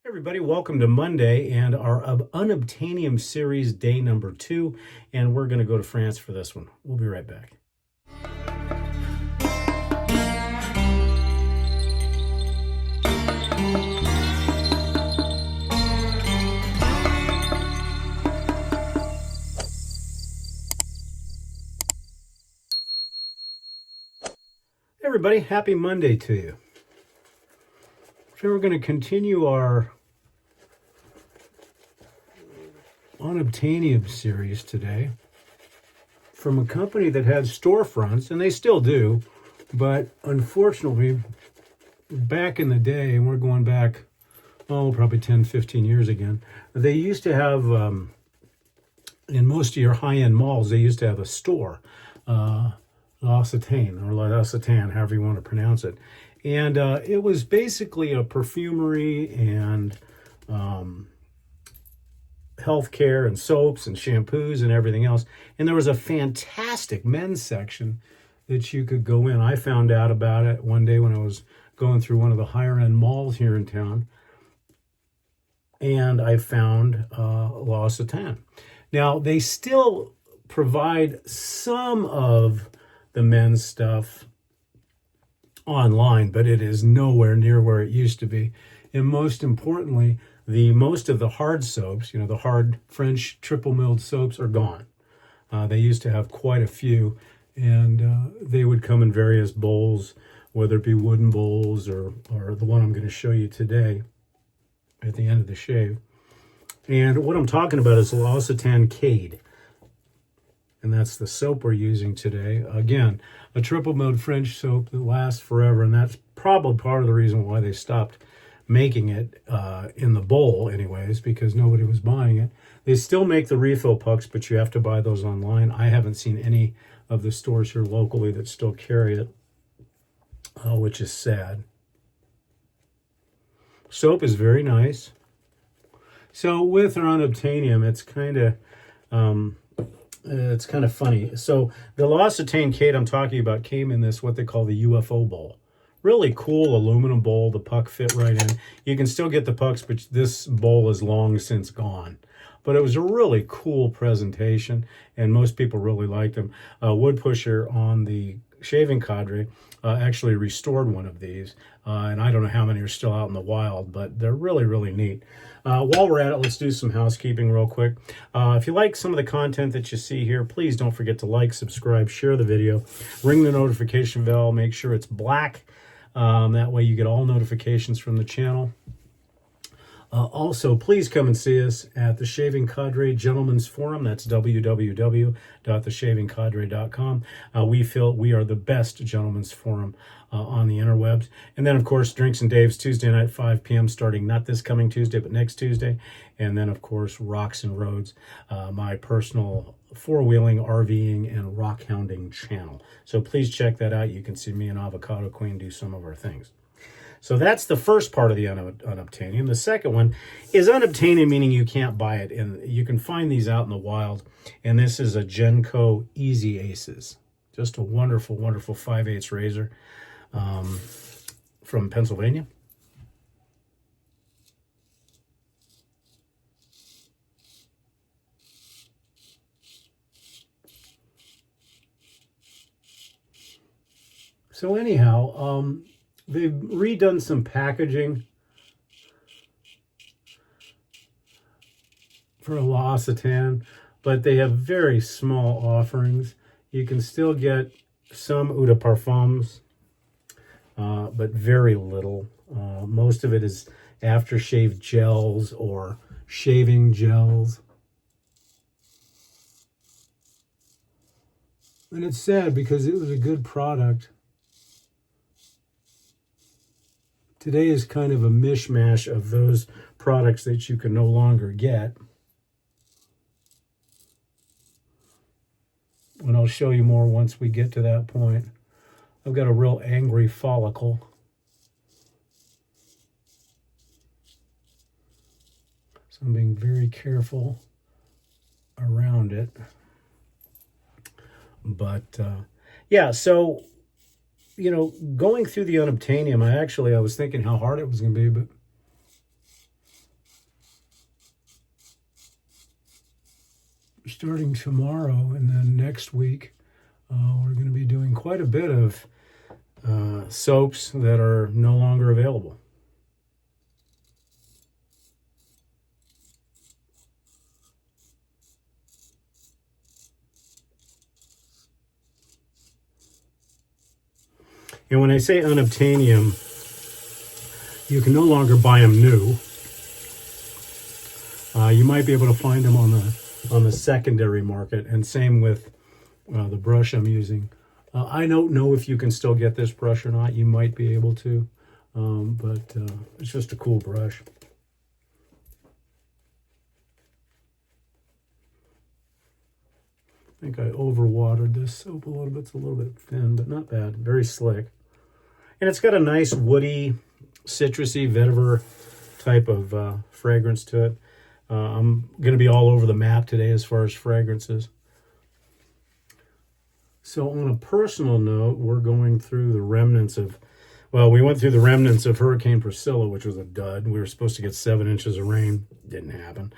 Everybody, welcome to Monday and our Unobtanium series, day number 2, and we're going to go to France for this one. We'll be right back. Everybody, happy Monday to you. So we're going to continue our Unobtanium series today from a company that had storefronts, and they still do, but unfortunately, back in the day, and we're going back, probably 10, 15 years again, they used to have, in most of your high-end malls, they used to have a store, L'Occitane, or L'Occitane, however you want to pronounce it. And it was basically a perfumery and healthcare and soaps and shampoos and everything else. And there was a fantastic men's section that you could go in. I found out about it one day when I was going through one of the higher end malls here in town. And I found L'Occitane. Now, they still provide some of the men's stuff online, but it is nowhere near where it used to be. And most importantly, most of the hard soaps, the hard French triple milled soaps are gone. They used to have quite a few, and they would come in various bowls, whether it be wooden bowls or the one I'm going to show you today at the end of the shave. And what I'm talking about is L'Occitane Cade. And that's the soap we're using today. Again, a triple milled French soap that lasts forever, and that's probably part of the reason why they stopped making it in the bowl anyways, because nobody was buying it. They still make the refill pucks, but you have to buy those online. I haven't seen any of the stores here locally that still carry it, which is sad. Soap is very nice. So with our Unobtanium, it's kind of funny. So the L'Occitane Cade I'm talking about came in this, what they call the UFO bowl. Really cool aluminum bowl. The puck fit right in. You can still get the pucks, but this bowl is long since gone. But it was a really cool presentation, and most people really liked them. Wood Pusher on the shaving cadre actually restored one of these, and I don't know how many are still out in the wild, but they're really, really neat. While we're at it, let's do some housekeeping real quick. If you like some of the content that you see here, please don't forget to like, subscribe, share the video, ring the notification bell, make sure it's black. That way you get all notifications from the channel. Also, please come and see us at the Shaving Cadre Gentlemen's Forum. That's www.theshavingcadre.com. We feel we are the best gentlemen's forum on the interwebs. And then, of course, Drinks and Dave's Tuesday night, 5 p.m. starting not this coming Tuesday, but next Tuesday. And then, of course, Rocks and Roads, my personal four-wheeling, RVing, and rock hounding channel. So please check that out. You can see me and Avocado Queen do some of our things. So that's the first part of the Unobtanium. The second one is Unobtanium, meaning you can't buy it. And you can find these out in the wild. And this is a Genco Easy Aces. Just a wonderful, wonderful 5/8 razor from Pennsylvania. So anyhow, they've redone some packaging for L'Occitane, but they have very small offerings. You can still get some eau de parfums, but very little. Most of it is aftershave gels or shaving gels. And it's sad because it was a good product. Today is kind of a mishmash of those products that you can no longer get. And I'll show you more once we get to that point. I've got a real angry follicle. So I'm being very careful around it. But yeah, so going through the Unobtanium, I was thinking how hard it was going to be, but starting tomorrow, and then next week we're going to be doing quite a bit of soaps that are no longer available. And when I say Unobtanium, you can no longer buy them new. You might be able to find them on the secondary market, and same with the brush I'm using. I don't know if you can still get this brush or not. You might be able to, but it's just a cool brush. I think I overwatered this soap a little bit. It's a little bit thin, but not bad. Very slick. And it's got a nice woody, citrusy, vetiver type of fragrance to it. I'm going to be all over the map today as far as fragrances. So on a personal note, we're going through the remnants of, well, we went through the remnants of Hurricane Priscilla, which was a dud. We were supposed to get 7 inches of rain. Didn't happen.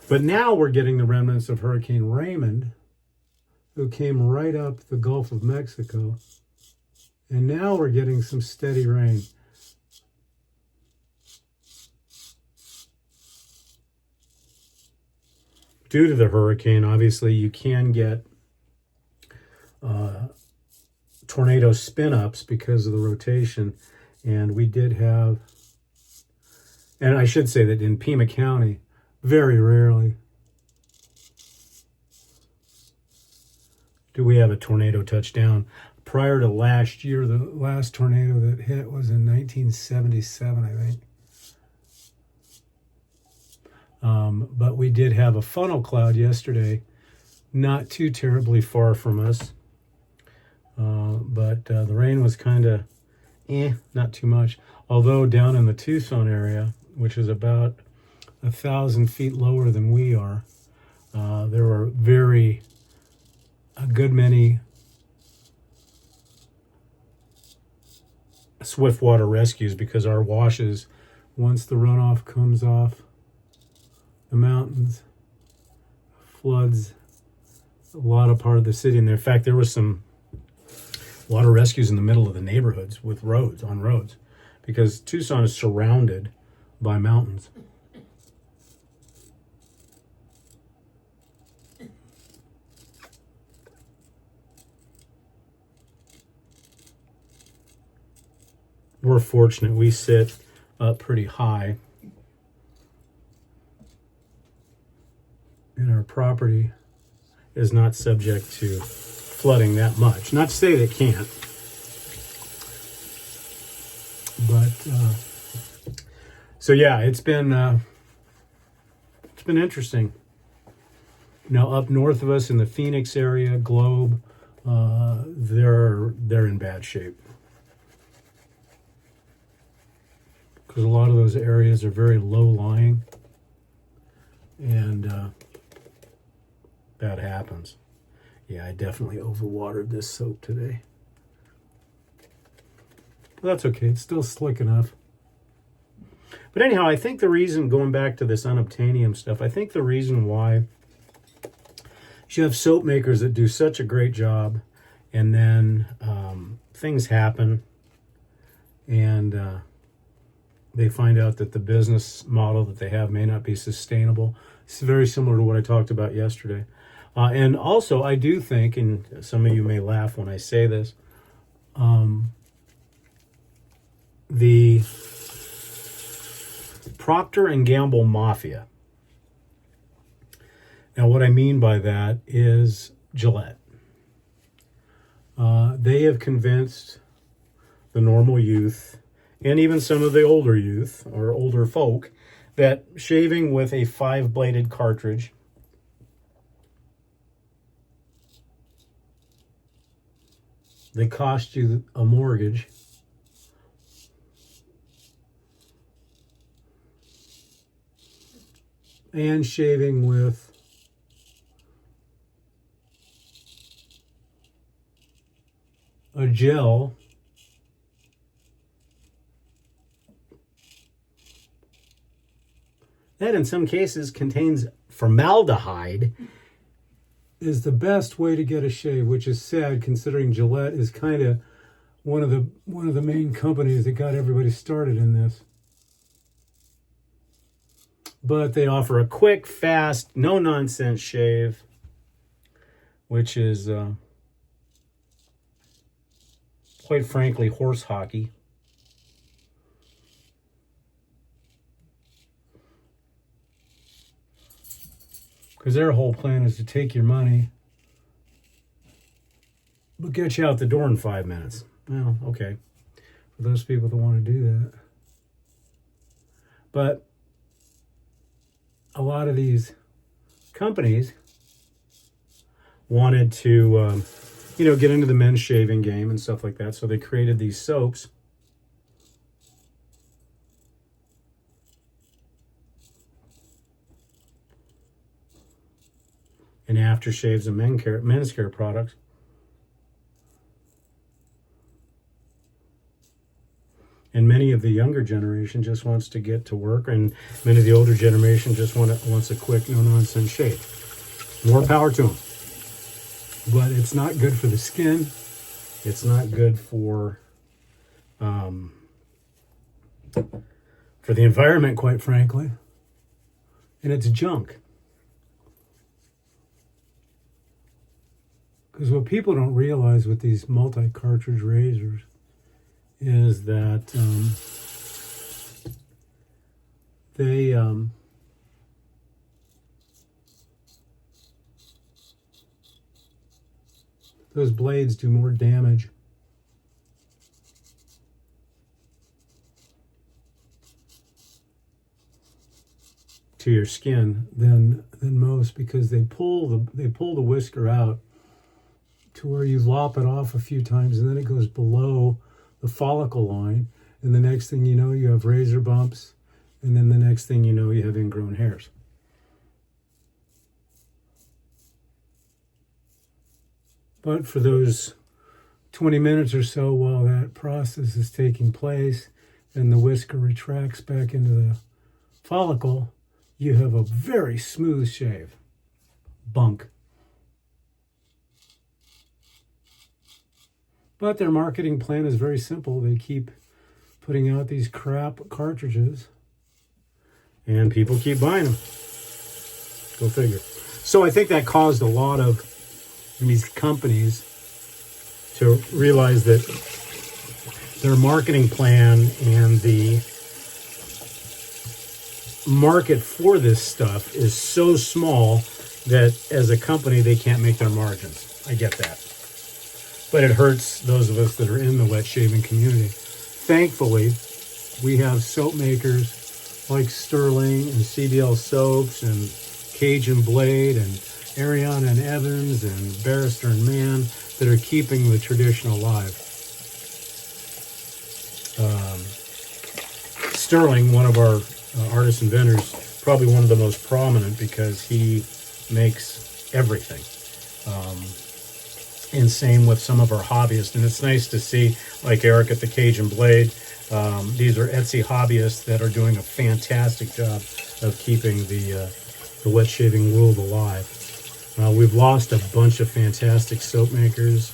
But now we're getting the remnants of Hurricane Raymond, who came right up the Gulf of Mexico. And now we're getting some steady rain. Due to the hurricane, obviously, you can get tornado spin-ups because of the rotation. And we did have, and I should say that in Pima County, very rarely do we have a tornado touchdown. Prior to last year, the last tornado that hit was in 1977, I think. But we did have a funnel cloud yesterday, not too terribly far from us. But the rain was kind of, not too much. Although down in the Tucson area, which is about 1,000 feet lower than we are, there were a good many swift water rescues, because our washes, once the runoff comes off the mountains, floods a lot of part of the city. And in fact, there was some water rescues in the middle of the neighborhoods with on roads, because Tucson is surrounded by mountains. We're fortunate. We sit up pretty high, and our property is not subject to flooding that much. Not to say they can't, but so yeah, it's been interesting. Now up north of us in the Phoenix area, Globe, they're in bad shape, because a lot of those areas are very low-lying, and that happens. Yeah, I definitely overwatered this soap today. But that's okay. It's still slick enough. But anyhow, I think the reason, going back to this Unobtanium stuff, I think the reason why you have soap makers that do such a great job, and then things happen, and they find out that the business model that they have may not be sustainable. It's very similar to what I talked about yesterday. And also, I do think, and some of you may laugh when I say this, the Procter & Gamble Mafia. Now, what I mean by that is Gillette. They have convinced the normal youth, and even some of the older youth, or older folk, that shaving with a 5-bladed cartridge that cost you a mortgage and shaving with a gel that in some cases contains formaldehyde is the best way to get a shave, which is sad considering Gillette is kind of one of the main companies that got everybody started in this. But they offer a quick, fast, no-nonsense shave, which is, quite frankly, horse hockey. Because their whole plan is to take your money, but get you out the door in 5 minutes. Well, okay, for those people that want to do that. But a lot of these companies wanted to, get into the men's shaving game and stuff like that. So they created these soaps. And aftershaves and men's care products. And many of the younger generation just wants to get to work, and many of the older generation just wants a quick, no-nonsense shave. More power to them. But it's not good for the skin. It's not good for the environment, quite frankly. And it's junk. Because what people don't realize with these multi-cartridge razors is that those blades do more damage to your skin than most, because they pull the whisker out to where you lop it off a few times, and then it goes below the follicle line, and the next thing you know, you have razor bumps, and then the next thing you know, you have ingrown hairs. But for those 20 minutes or so while that process is taking place and the whisker retracts back into the follicle, you have a very smooth shave. Bunk. But their marketing plan is very simple. They keep putting out these crap cartridges, and people keep buying them. Go figure. So I think that caused a lot of these companies to realize that their marketing plan and the market for this stuff is so small that as a company they can't make their margins. I get that. But it hurts those of us that are in the wet shaving community. Thankfully, we have soap makers like Sterling and CBL Soaps and Cajun Blade and Ariana and Evans and Barrister and Mann that are keeping the tradition alive. Sterling, one of our artisan vendors, probably one of the most prominent because he makes everything. And same with some of our hobbyists. And it's nice to see, like Eric at the Cajun Blade, these are Etsy hobbyists that are doing a fantastic job of keeping the wet shaving world alive. We've lost a bunch of fantastic soap makers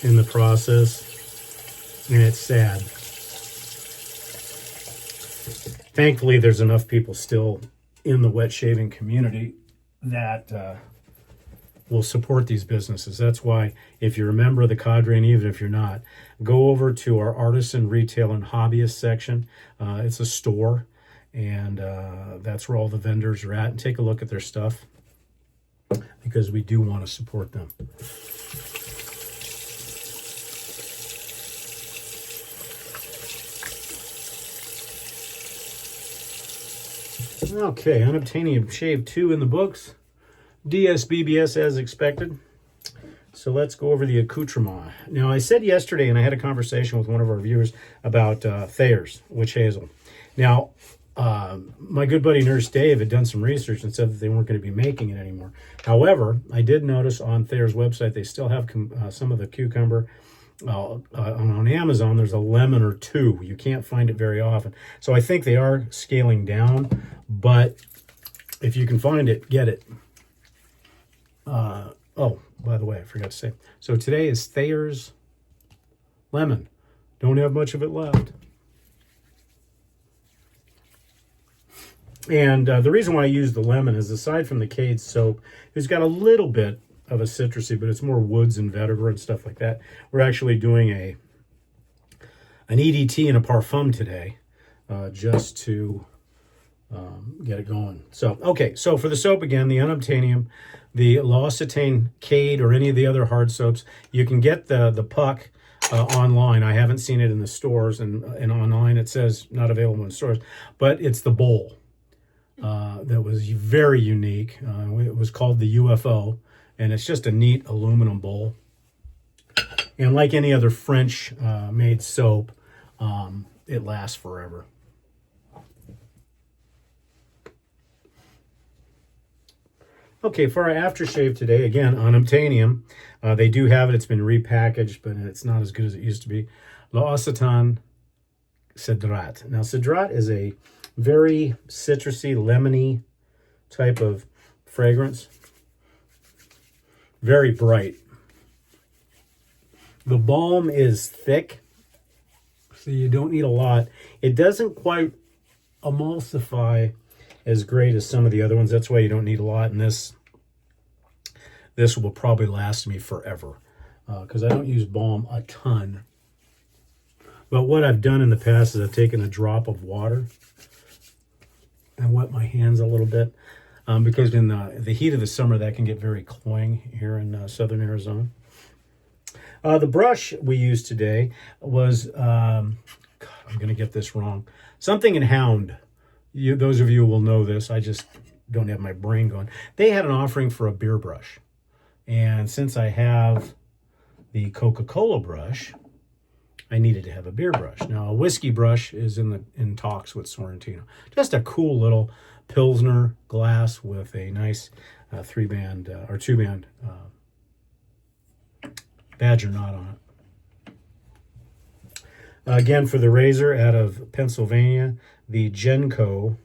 in the process, and it's sad. Thankfully, there's enough people still in the wet shaving community that will support these businesses. That's why, if you're a member of the cadre, and even if you're not, go over to our artisan, retail, and hobbyist section. It's a store, and that's where all the vendors are at. And take a look at their stuff, because we do want to support them. Okay, Unobtanium Shave 2 in the books. DSBBS as expected. So let's go over the accoutrement. Now, I said yesterday, and I had a conversation with one of our viewers about Thayer's Witch Hazel. Now, my good buddy Nurse Dave had done some research and said that they weren't going to be making it anymore. However, I did notice on Thayer's website they still have some of the cucumber. On Amazon, there's a lemon or two. You can't find it very often. So I think they are scaling down, but if you can find it, get it. Oh, by the way, I forgot to say. So today is Thayer's lemon. Don't have much of it left. And the reason why I use the lemon is, aside from the Cade soap, it's got a little bit of a citrusy, but it's more woods and vetiver and stuff like that. We're actually doing an EDT and a parfum today, just to get it going. So, okay, so for the soap again, the Unobtanium, the L'Occitane Cade, or any of the other hard soaps, you can get the puck online. I haven't seen it in the stores, and online it says not available in stores, but it's the bowl. That was very unique. It was called the UFO, and it's just a neat aluminum bowl. And like any other French made soap, it lasts forever. Okay, for our aftershave today, again, Unobtanium. They do have it. It's been repackaged, but it's not as good as it used to be. L'Occitane Cedrat. Now, Cedrat is a very citrusy, lemony type of fragrance. Very bright. The balm is thick, so you don't need a lot. It doesn't quite emulsify as great as some of the other ones. That's why you don't need a lot. And this will probably last me forever, because I don't use balm a ton. But what I've done in the past is I've taken a drop of water and wet my hands a little bit, because in the heat of the summer, that can get very cloying here in southern Arizona. The brush we used today was, God, I'm going to get this wrong, something in Hound. Those of you will know this. I just don't have my brain going. They had an offering for a beer brush. And since I have the Coca-Cola brush, I needed to have a beer brush. Now, a whiskey brush is in talks with Sorrentino. Just a cool little Pilsner glass with a nice 3-band or 2-band Badger knot on it. Again, for the razor, out of Pennsylvania, the Genco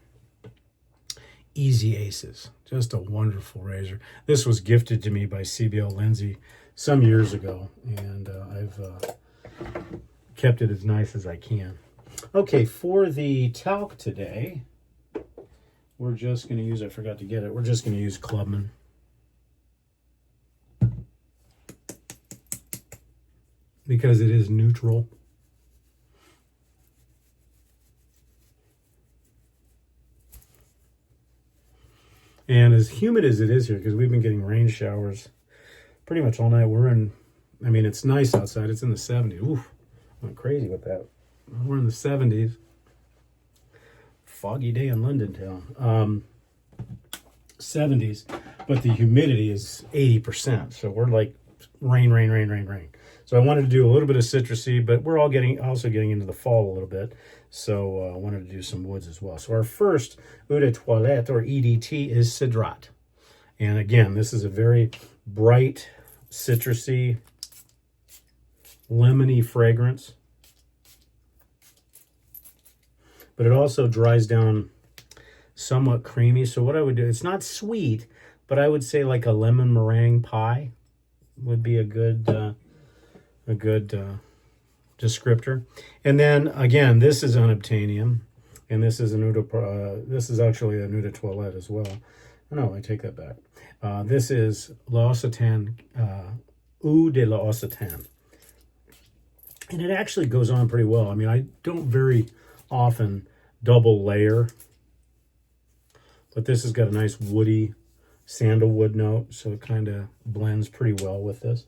Easy Aces. Just a wonderful razor. This was gifted to me by CBL Lindsay some years ago, and I've kept it as nice as I can. Okay, for the talc today, we're just going to use, I forgot to get it, we're just going to use Clubman. Because it is neutral. And as humid as it is here, because we've been getting rain showers pretty much all night, I mean, it's nice outside. It's in the 70s. Oof, I went crazy with that. We're in the 70s. Foggy day in London town. 70s, but the humidity is 80%. So we're like rain. So I wanted to do a little bit of citrusy, but we're also getting into the fall a little bit. So I wanted to do some woods as well. So our first Eau de Toilette, or EDT, is Cedrat. And again, this is a very bright, citrusy, lemony fragrance. But it also dries down somewhat creamy. So what I would do, it's not sweet, but I would say like a lemon meringue pie would be a good descriptor. And then again, this is Unobtanium, and this is this is actually an Eau de Toilette as well. No, I take that back. This is L'Occitane, Eau de L'Occitane. And it actually goes on pretty well. I mean, I don't very often double layer, but this has got a nice woody sandalwood note, so it kind of blends pretty well with this.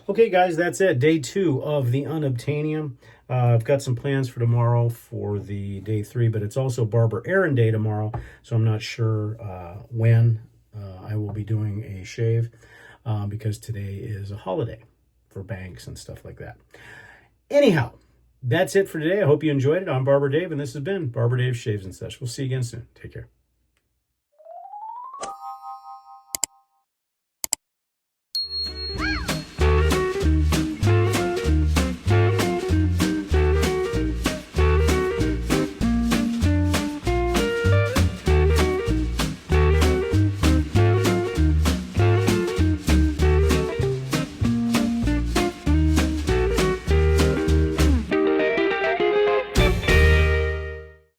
Okay, guys, that's it. Day 2 of the Unobtanium. I've got some plans for tomorrow for the day 3, but it's also Barber Aaron Day tomorrow, so I'm not sure when I will be doing a shave, because today is a holiday for banks and stuff like that. Anyhow, that's it for today. I hope you enjoyed it. I'm Barber Dave, and this has been Barber Dave Shaves and Such. We'll see you again soon. Take care.